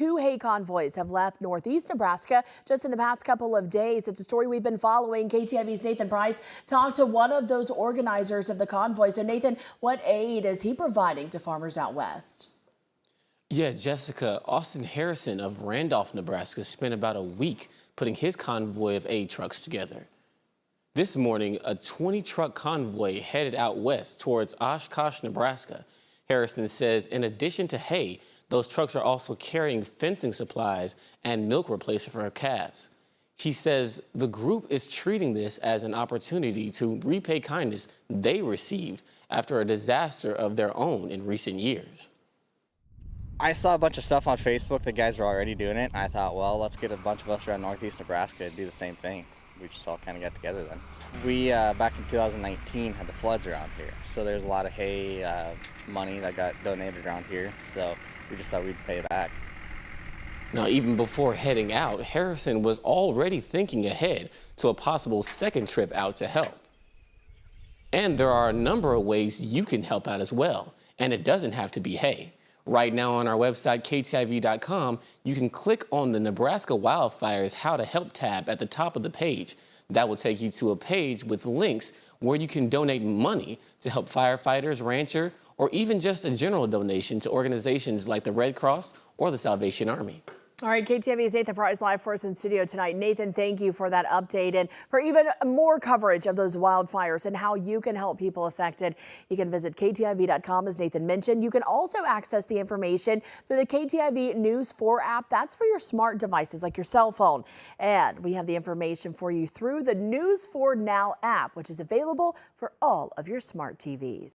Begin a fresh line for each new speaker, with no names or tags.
2 hay convoys have left northeast Nebraska just in the past couple of days. It's a story we've been following. KTIV's Nathan Price talked to one of those organizers of the convoy. So Nathan, what aid is he providing to farmers out west?
Yeah, Jessica, Austin Harrison of Randolph, Nebraska spent about a week putting his convoy of aid trucks together. This morning, a 20-truck convoy headed out west towards Oshkosh, Nebraska. Harrison says in addition to hay, those trucks are also carrying fencing supplies and milk replacement for her calves. He says the group is treating this as an opportunity to repay kindness they received after a disaster of their own in recent years.
I saw a bunch of stuff on Facebook that guys were already doing it. I thought, well, let's get a bunch of us around northeast Nebraska to do the same thing. We just all kind of got together then. We, back in 2019, had the floods around here. So there's a lot of hay money that got donated around here. So we just thought we'd pay it back.
Now, even before heading out, Harrison was already thinking ahead to a possible second trip out to help. And there are a number of ways you can help out as well. And it doesn't have to be hay. Right now on our website, ktiv.com, you can click on the Nebraska Wildfires How to Help tab at the top of the page. That will take you to a page with links where you can donate money to help firefighters, rancher, or even just a general donation to organizations like the Red Cross or the Salvation Army.
All right, KTV's Nathan Price live for us in studio tonight. Nathan, thank you for that update. And for even more coverage of those wildfires and how you can help people affected, you can visit ktiv.com, as Nathan mentioned. You can also access the information through the KTIV News 4 app. That's for your smart devices like your cell phone. And we have the information for you through the News 4 Now app, which is available for all of your smart TVs.